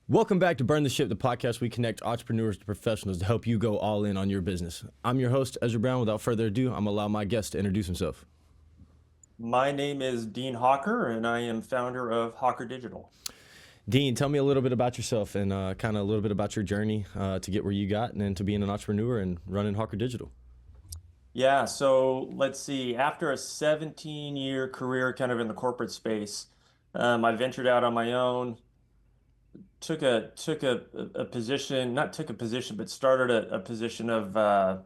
Welcome back to Burn the Ship, the podcast we connect entrepreneurs to professionals to help you go all in on your business. I'm your host, Ezra Brown. Without further ado, I'm going to allow my guest to introduce himself. My name is Dean Hawker, and I am founder of Hawker Digital. Dean, tell me a little bit about yourself and kind of a little bit about your journey to get where you got and then to being an entrepreneur and running Hawker Digital. Yeah, so let's see. After a 17-year career kind of in the corporate space, I ventured out on my own, took a position, not took a position, but started a position of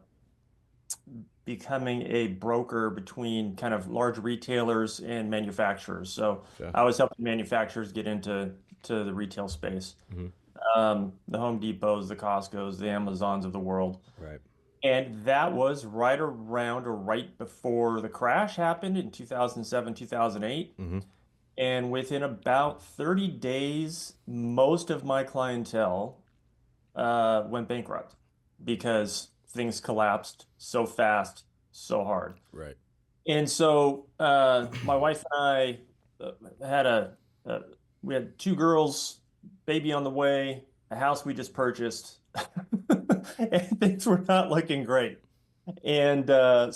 becoming a broker between kind of large retailers and manufacturers. So Okay. I was helping manufacturers get into the retail space. Hmm. The Home Depots, the Costcos, the Amazons of the world. Right. And that was right around or right before the crash happened in 2007, 2008. Hmm. And within about 30 days, most of my clientele went bankrupt because things collapsed so fast, so hard. Right. And so my wife and I had uh, we had two girls, baby on the way, a house we just purchased, and things were not looking great. And it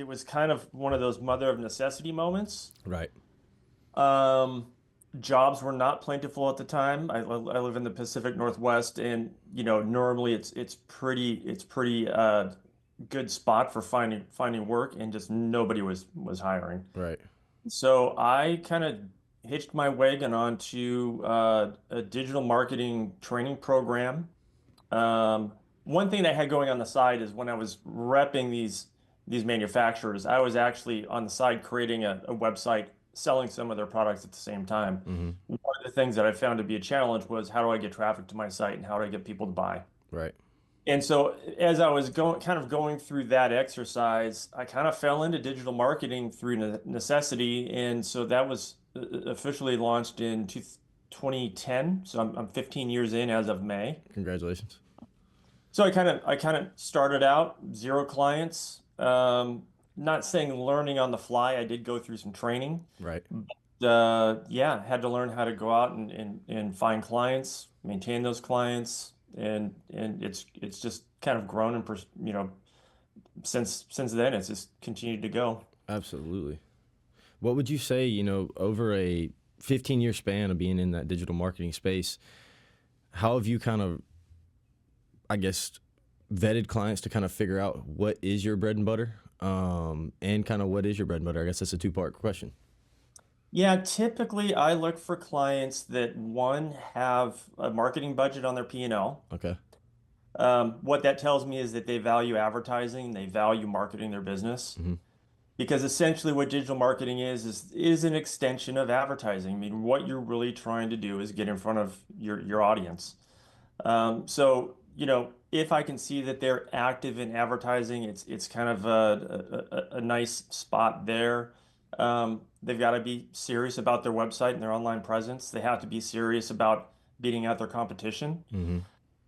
was kind of one of those mother of necessity moments. Right. Um, Jobs were not plentiful at the time. I live in the Pacific Northwest, and normally it's pretty good spot for finding work, and just nobody was hiring. Right. So I kind of hitched my wagon onto a digital marketing training program. Um, One thing that I had going on the side is when I was repping these manufacturers, I was actually on the side creating a website selling some of their products at the same time. Hmm. One of the things that I found to be a challenge was how do I get traffic to my site and how do I get people to buy? Right. And so as I was going through that exercise, I kind of fell into digital marketing through necessity. And so that was officially launched in 2010. So I'm 15 years in as of May. Congratulations. So I kind of started out zero clients. Not saying learning on the fly. I did go through some training. Right. Yeah, had to learn how to go out and find clients, maintain those clients, and it's just kind of grown and since then it's just continued to go. Absolutely. What would you say, over a 15-year span of being in that digital marketing space, how have you kind of, I guess, vetted clients to kind of figure out what is your bread and butter, and kind of what is your bread and butter? I guess that's a two-part question. Yeah, typically I look for clients that one have a marketing budget on their P&L. Okay. What that tells me is that they value advertising, they value marketing their business. Hmm. Because essentially what digital marketing is an extension of advertising. I mean, what you're really trying to do is get in front of your audience. If I can see that they're active in advertising, it's kind of a nice spot there. They've got to be serious about their website and their online presence. They have to be serious about beating out their competition. Hmm.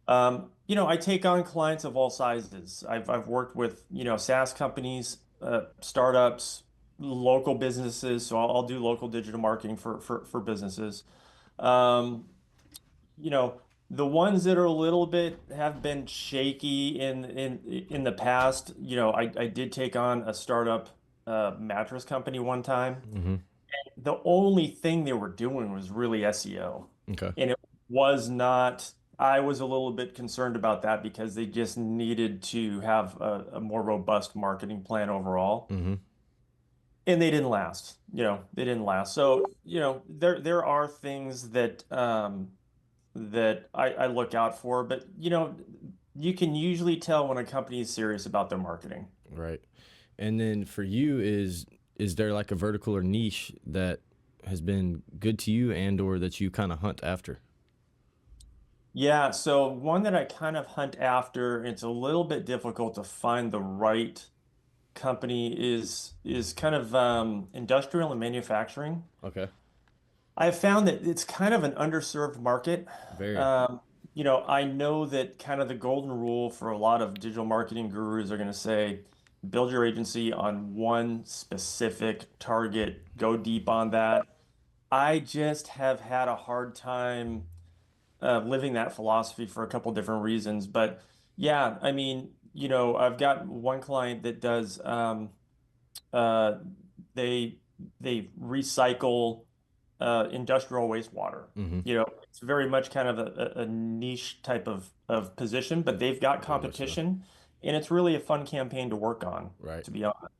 I take on clients of all sizes. I've worked with, SaaS companies, startups, local businesses. So I'll do local digital marketing for businesses. Um, you know, the ones that are a little bit have been shaky in the past, I did take on a startup mattress company one time. Hmm. The only thing they were doing was really SEO. Okay. And it was not, I was a little bit concerned about that because they just needed to have a more robust marketing plan overall. Hmm. And they didn't last, they didn't last. So, there are things that I look out for, but you can usually tell when a company is serious about their marketing. Right. And then for you, is there like a vertical or niche that has been good to you and or that you kind of hunt after? Yeah, so one that I kind of hunt after, it's a little bit difficult to find the right company is kind of industrial and manufacturing. Okay. I've found that it's kind of an underserved market. Very. Um, I know that kind of the golden rule for a lot of digital marketing gurus are going to say, build your agency on one specific target, go deep on that. I just have had a hard time living that philosophy for a couple different reasons. But yeah, I mean, I've got one client that does uh, they they recycle industrial wastewater. Mm-hmm. It's very much kind of a niche type of position, but they've got Very much so. competition, and it's really a fun campaign to work on, Right. to be honest.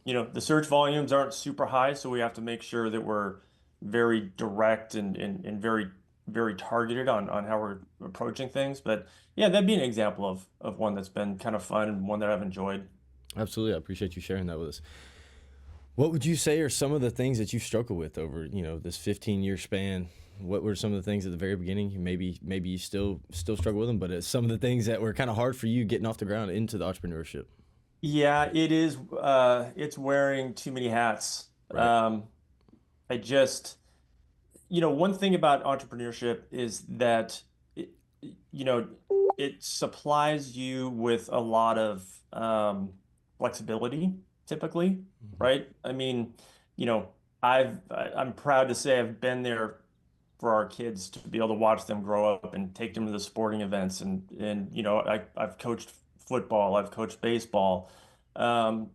The search volumes aren't super high, so we have to make sure that we're very direct and very, very targeted on how we're approaching things. But yeah, that'd be an example of one that's been kind of fun and one that I've enjoyed. Absolutely. I appreciate you sharing that with us. What would you say are some of the things that you struggle with over, this 15-year span? What were some of the things at the very beginning? Maybe you still struggle with them, but it's some of the things that were kind of hard for you getting off the ground into the entrepreneurship. Yeah, it is. It's wearing too many hats. Right. I just, one thing about entrepreneurship is that it, you know, it supplies you with a lot of flexibility, typically, Mm-hmm. right? I mean, you know, I'm proud to say I've been there for our kids to be able to watch them grow up and take them to the sporting events and I've coached football, I've coached baseball. Um,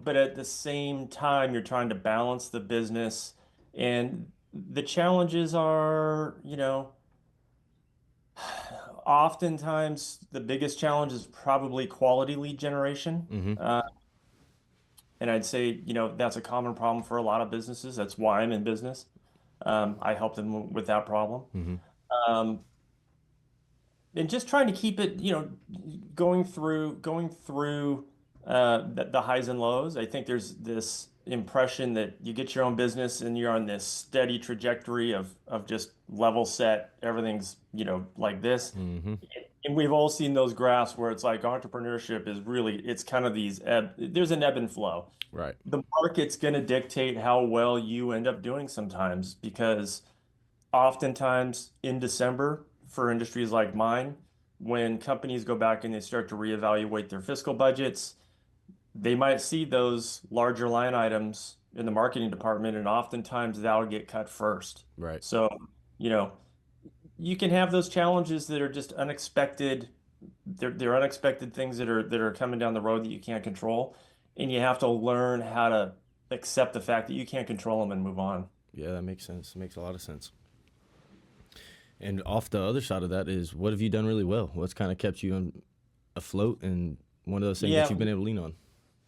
but at the same time, you're trying to balance the business and the challenges are, oftentimes the biggest challenge is probably quality lead generation. Mm-hmm. And I'd say, that's a common problem for a lot of businesses. That's why I'm in business. I help them with that problem. Mm-hmm. Um, and just trying to keep it, going through the highs and lows. I think there's this impression that you get your own business and you're on this steady trajectory of just level set, everything's, like this. Mm-hmm. And we've all seen those graphs where it's like entrepreneurship is really, it's kind of there's an ebb and flow. Right. The market's going to dictate how well you end up doing sometimes because oftentimes in December for industries like mine, when companies go back and they start to reevaluate their fiscal budgets, they might see those larger line items in the marketing department, and oftentimes that'll get cut first. Right. So, you know, you can have those challenges that are just unexpected. They're unexpected things that are coming down the road that you can't control, and you have to learn how to accept the fact that you can't control them and move on. Yeah, that makes sense. It makes a lot of sense. And off the other side of that is, what have you done really well? What's kind of kept you afloat, and one of those things that Yeah, you've been able to lean on?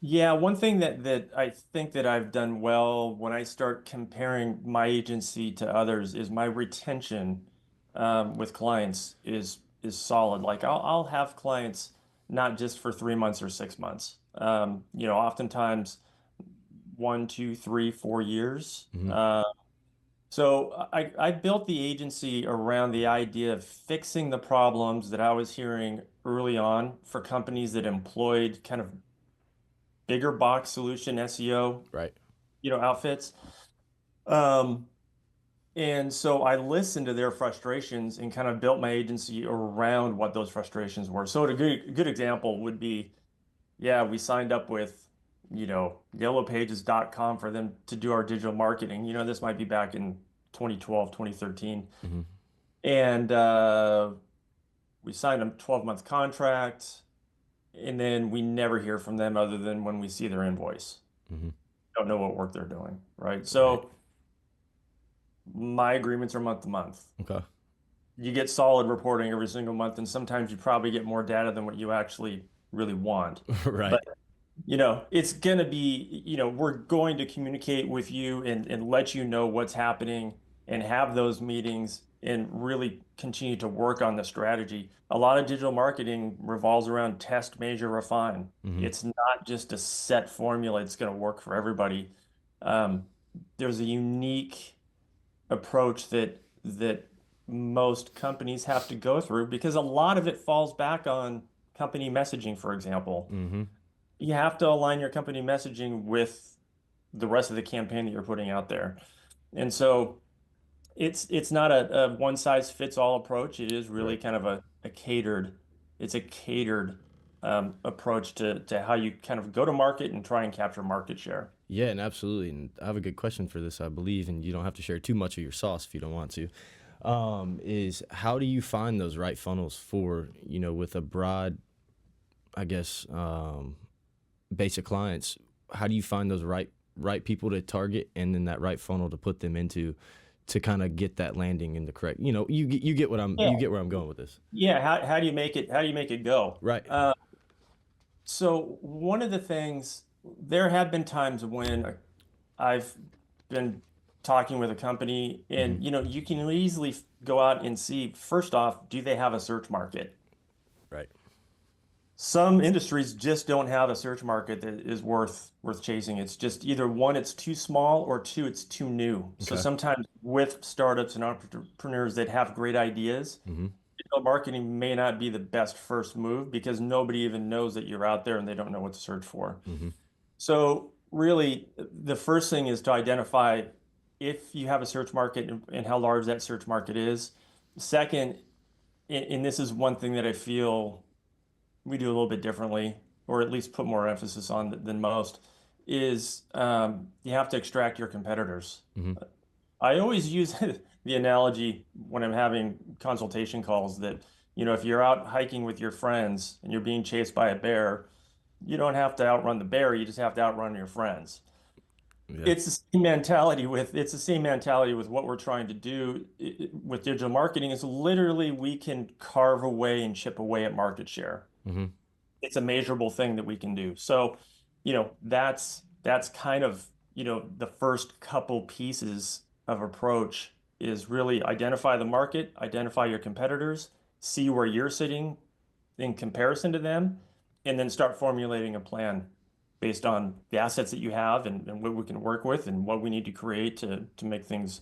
Yeah, one thing that I think that I've done well when I start comparing my agency to others is my retention with clients is solid. Like I'll have clients not just for 3 months or 6 months. Oftentimes 1, 2, 3, 4 years. Mm-hmm. So I built the agency around the idea of fixing the problems that I was hearing early on for companies that employed kind of bigger box solution SEO, Right. outfits. Um, and so I listened to their frustrations and kind of built my agency around what those frustrations were. So a good example would be, yeah, we signed up with, yellowpages.com for them to do our digital marketing. This might be back in 2012, 2013. Mm-hmm. And we signed a 12-month contract, and then we never hear from them other than when we see their invoice. Mm-hmm. Don't know what work they're doing, right? Right. So my agreements are month to month. Okay. You get solid reporting every single month, and sometimes you probably get more data than what you actually really want. Right. But it's going to be, we're going to communicate with you and let you know what's happening and have those meetings and really continue to work on the strategy. A lot of digital marketing revolves around test, measure, refine. Mm-hmm. It's not just a set formula. It's going to work for everybody. Um, there's a unique approach that most companies have to go through because a lot of it falls back on company messaging, for example. Mm-hmm. You have to align your company messaging with the rest of the campaign that you're putting out there. And so it's not a one size fits all approach. It is really Right. kind of a catered, it's a catered approach to how you kind of go to market and try and capture market share. Yeah, and absolutely. And I have a good question for this, I believe, and you don't have to share too much of your sauce if you don't want to. Is how do you find those right funnels for, with a broad, I guess, base of clients? How do you find those right people to target, and then that right funnel to put them into, to kind of get that landing in the correct? You get what Yeah. you get where I'm going with this, Yeah. How do you make it? How do you make it go? right? So one of the things, there have been times when I've been talking with a company, Hmm. and you can easily go out and see, first off, do they have a search market? Right. Some industries just don't have a search market that is worth chasing. It's just either one, it's too small, or two, it's too new. So Okay. sometimes with startups and entrepreneurs that have great ideas, Hmm. digital marketing may not be the best first move because nobody even knows that you're out there and they don't know what to search for. Hmm. So really, the first thing is to identify if you have a search market and how large that search market is. Second, and this is one thing that I feel we do a little bit differently, or at least put more emphasis on than most, is you have to extract your competitors. Hmm. I always use the analogy when I'm having consultation calls that, if you're out hiking with your friends and you're being chased by a bear, you don't have to outrun the bear, you just have to outrun your friends. Yeah. It's the same mentality with what we're trying to do with digital marketing is literally we can carve away and chip away at market share. Hmm. It's a measurable thing that we can do. So, that's kind of, the first couple pieces of approach is really identify the market, identify your competitors, see where you're sitting in comparison to them, and then start formulating a plan based on the assets that you have and what we can work with and what we need to create to make things,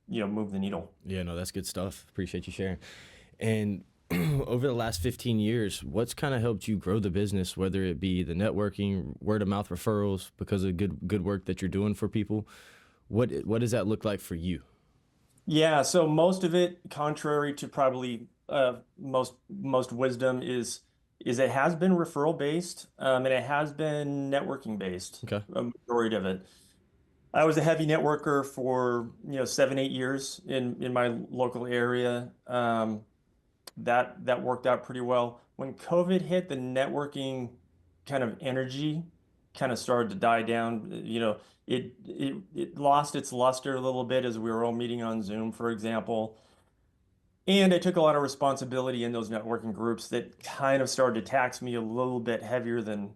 move the needle. Yeah, no, that's good stuff. Appreciate you sharing. And over the last 15 years, what's kind of helped you grow the business, whether it be the networking, word of mouth referrals, because of good work that you're doing for people? What does that look like for you? Yeah, so most of it, contrary to probably most wisdom, is it has been referral based, and it has been networking based, Okay. a majority of it. I was a heavy networker for 7, 8 years in my local area. That worked out pretty well. When COVID hit, the networking kind of energy kind of started to die down. It lost its luster a little bit as we were all meeting on Zoom, for example. And I took a lot of responsibility in those networking groups that kind of started to tax me a little bit heavier than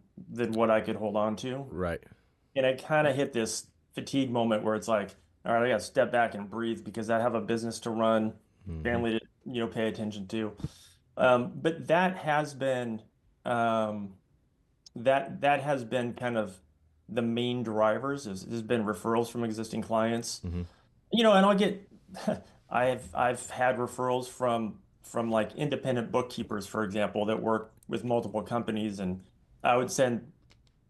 what I could hold on to. Right. And I kind of hit this fatigue moment where it's like, all right, I got to step back and breathe because I have a business to run, Hmm. family to, pay attention to. But um, that has been kind of the main drivers has been referrals from existing clients. Hmm. And I'll get I've had referrals from like independent bookkeepers, for example, that work with multiple companies, and I would send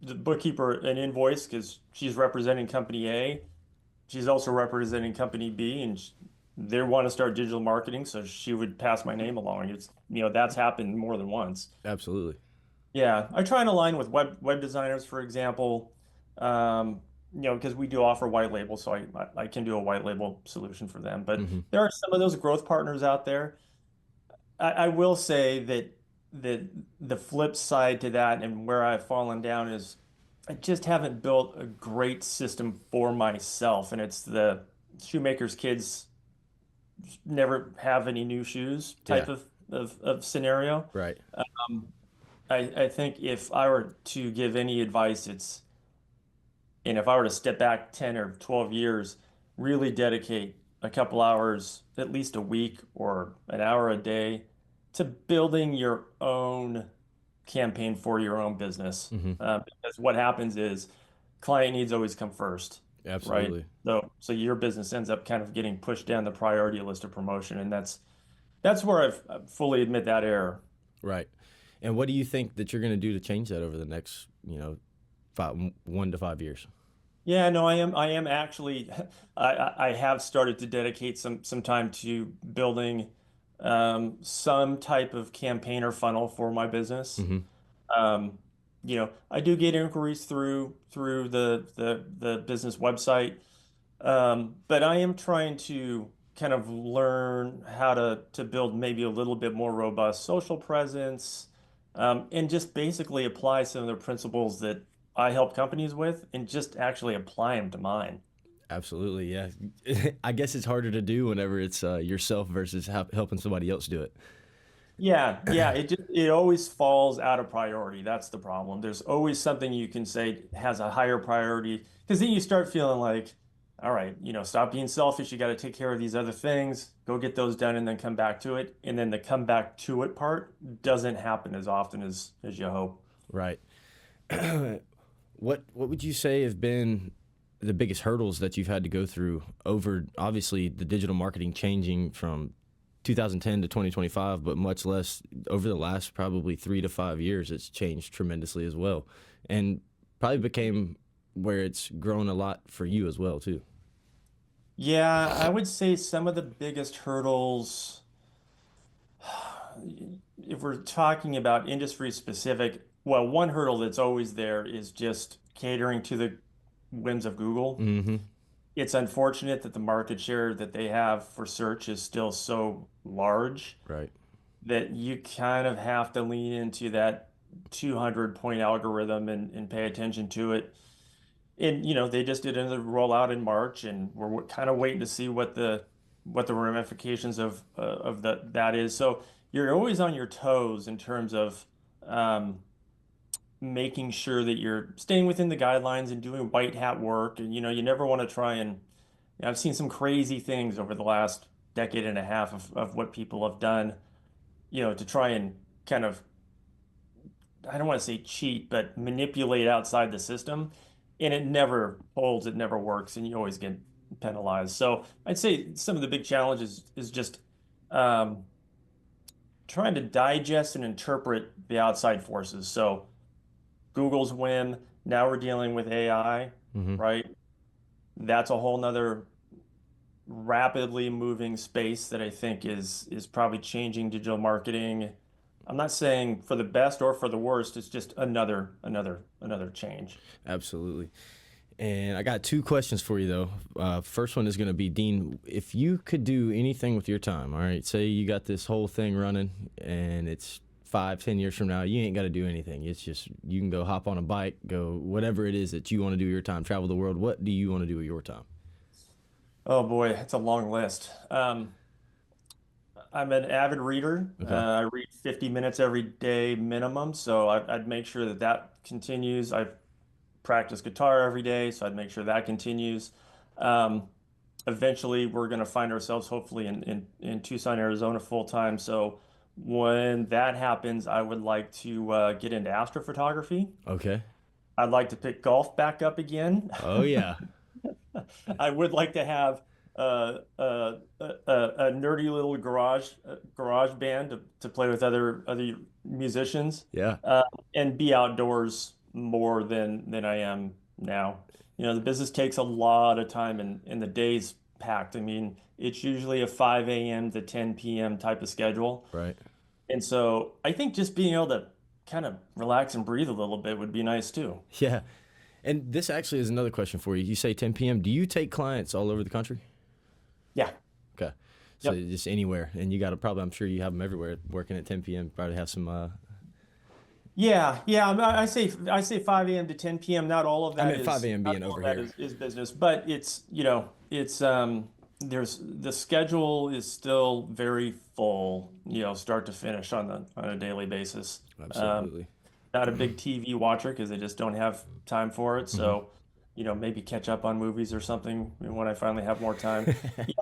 the bookkeeper an invoice because she's representing company A. She's also representing company B, and they want to start digital marketing, so she would pass my name along. That's happened more than once. Absolutely. Yeah, I try and align with web designers, for example, because we do offer white label, so I can do a white label solution for them. But Hmm. there are some of those growth partners out there. I will say that the flip side to that and where I've fallen down is I just haven't built a great system for myself, and it's the shoemaker's kids never have any new shoes Yeah. type of scenario. Right. Um, I think if I were to give any advice, and if I were to step back 10 or 12 years, really dedicate a couple hours, at least a week or an hour a day to building your own campaign for your own business. Hmm. Because what happens is client needs always come first, right? Absolutely. So your business ends up kind of getting pushed down the priority list of promotion, and that's where I fully admit that error. Right. And what do you think that you're going to do to change that over the next, 1 to 5 years? Yeah, no, I am actually I have started to dedicate some time to building some type of campaign or funnel for my business. Hmm. Um, I do get inquiries through the business website, but I am trying to kind of learn how to build maybe a little bit more robust social presence, and just basically apply some of the principles that I help companies with, and just actually apply them to mine. Absolutely, yeah. I guess it's harder to do whenever it's yourself versus helping somebody else do it. Yeah, yeah, it always falls out of priority. That's the problem. There's always something you can say has a higher priority because then you start feeling like, all right, stop being selfish. You got to take care of these other things. Go get those done and then come back to it. And then the come back to it part doesn't happen as often as you hope. Right. What would you say have been the biggest hurdles that you've had to go through over obviously the digital marketing changing from 2010 to 2025, but much less over the last probably 3 to 5 years, it's changed tremendously as well, and probably became where it's grown a lot for you as well too. Yeah, I would say some of the biggest hurdles, if we're talking about industry specific, well, one hurdle that's always there is just catering to the whims of Google. Mm-hmm. It's unfortunate that the market share that they have for search is still so large Right. that you kind of have to lean into that 200 point algorithm and pay attention to it. And they just did another rollout in March, and we're kind of waiting to see what the ramifications of that is. So you're always on your toes in terms of um, making sure that you're staying within the guidelines and doing white hat work. And you never want to try and I've seen some crazy things over the last decade and a half of what people have done, to try and kind of, I don't want to say cheat, but manipulate outside the system. And it never holds, it never works, and you always get penalized. So I'd say some of the big challenges is just um, trying to digest and interpret the outside forces. So Google's whim, now we're dealing with AI, Mm-hmm. right? That's a whole nother rapidly moving space that I think is probably changing digital marketing. I'm not saying for the best or for the worst. It's just another change. Absolutely. And I got two questions for you though. First one is going to be, Dean, if you could do anything with your time, all right, say you got this whole thing running and it's 5, 10 years from now, you ain't got to do anything. It's just you can go hop on a bike, go whatever it is that you want to do with your time, travel the world. What do you want to do with your time? Oh boy, it's a long list. I'm an avid reader. Okay. I read 50 minutes every day minimum, so I'd make sure that that continues. I practice guitar every day, so I'd make sure that continues. Um, Eventually, we're going to find ourselves hopefully in Tucson, Arizona full time. So when that happens, I would like to get into astrophotography. Okay. I'd like to pick golf back up again. Oh yeah. I would like to have a nerdy little garage band to play with other musicians, Yeah. uh, and be outdoors more than I am now. The business takes a lot of time, and the day's packed. I mean, it's usually a 5 a.m. to 10 p.m. type of schedule. Right. And so I think just being able to kind of relax and breathe a little bit would be nice too. Yeah. And this actually is another question for you. You say 10 p.m. Do you take clients all over the country? Yeah. Okay. So Yep. just anywhere, and you got to probably, I'm sure you have them everywhere. Working at 10 p.m. Probably have some. Yeah, yeah. I say 5 a.m. to 10 p.m. Not all of I that meant 5 is a.m. not being all over of that here. is business, but it's there's the schedule is still very full, start to finish on a daily basis. Um, Absolutely. Not a big TV watcher because I just don't have time for it. Hmm. So, maybe catch up on movies or something when I finally have more time. Yeah,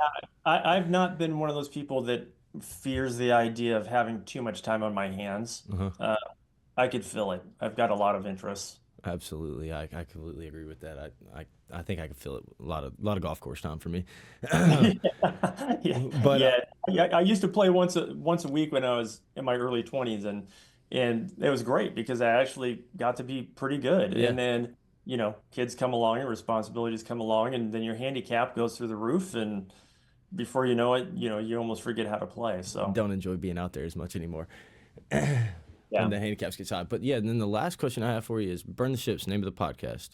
I've not been one of those people that fears the idea of having too much time on my hands. Uh-huh. Uh, I could fill it. I've got a lot of interests. Absolutely. I completely agree with that. I think I could feel it. A lot of golf course time for me. Yeah, But yeah, yeah. I used to play once a week when I was in my early 20s, and it was great because I actually got to be pretty good. yeah, And then, kids come along and responsibilities come along, and then your handicap goes through the roof, and before you know it, you almost forget how to play. So, don't enjoy being out there as much anymore. Yeah. when the handicaps get high. But yeah, and then the last question I have for you is Burn the Ships, name of the podcast.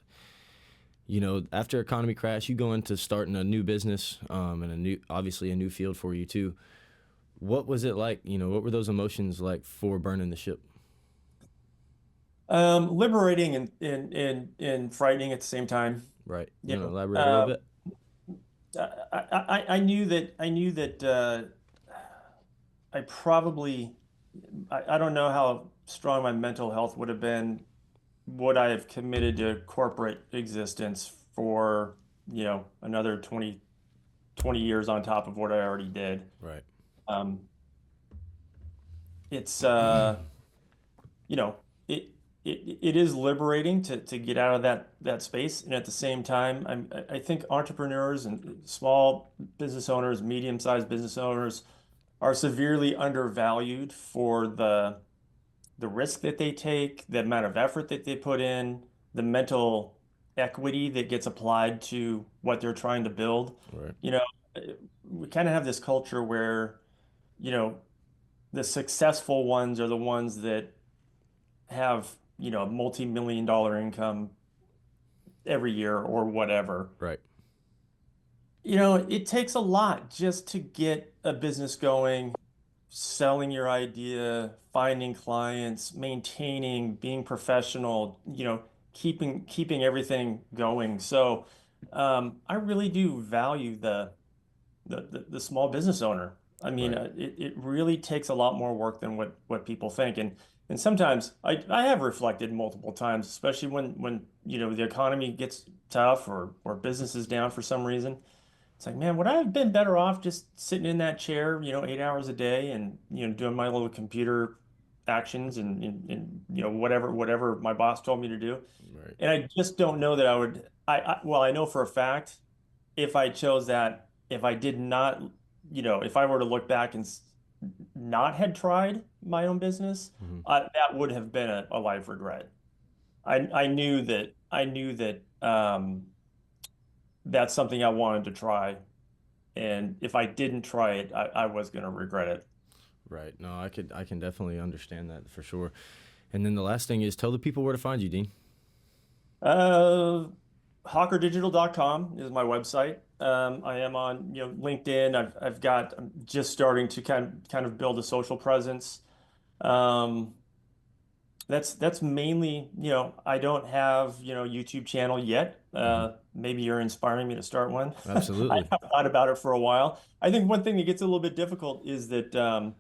You know, after economy crash, you go into starting a new business, and obviously a new field for you too. What was it like? You know, what were those emotions like for burning the ship? Liberating and frightening at the same time. Right. You You want to know, elaborate a little bit? I knew that I probably I don't know how strong my mental health would have been would I have committed to corporate existence for, another 20 years on top of what I already did. Right. Um, it's you know, it it is liberating to get out of that space, and at the same time, I think entrepreneurs and small business owners, medium-sized business owners are severely undervalued for the risk that they take, the amount of effort that they put in, the mental equity that gets applied to what they're trying to build. Right. You know, we kind of have this culture where, you know, the successful ones are the ones that have, a multi-million dollar income every year or whatever. Right. It takes a lot just to get a business going, selling your idea, finding clients, maintaining, being professional, keeping everything going. So, I really do value the small business owner. I mean, Right. it really takes a lot more work than what people think. And sometimes I have reflected multiple times, especially when the economy gets tough or business is down for some reason. It's like, man, would I have been better off just sitting in that chair, 8 hours a day and, doing my little computer actions and whatever my boss told me to do. Right. And I just don't know that I would, well, I know for a fact if I chose that, if I did not, if I were to look back and not had tried my own business, Hmm. that would have been a life regret. I knew that that's something I wanted to try. And if I didn't try it, I was going to regret it. Right. No, I can definitely understand that for sure. And then the last thing is tell the people where to find you, Dean. Uh, hawkerdigital.com is my website. I am on, LinkedIn. I'm just starting to kind of build a social presence. Um, that's mainly, I don't have, YouTube channel yet. Hmm. Maybe you're inspiring me to start one. I Absolutely. have thought about it for a while. I think one thing that gets a little bit difficult is that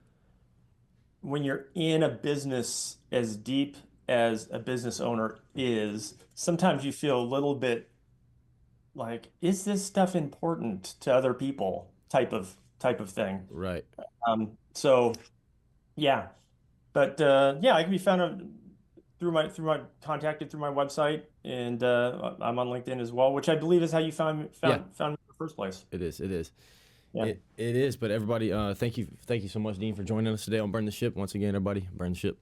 when you're in a business as deep as a business owner is, sometimes you feel a little bit like, is this stuff important to other people? Type of thing. Right. So yeah, but yeah, I can be found through my contacted through my website, and I'm on LinkedIn as well, which I believe is how you found Yeah, found me in the first place. it is. It is. Yeah. It is. But everybody, thank you so much, Dean, for joining us today on Burn the Ship. Once again, everybody, burn the ship.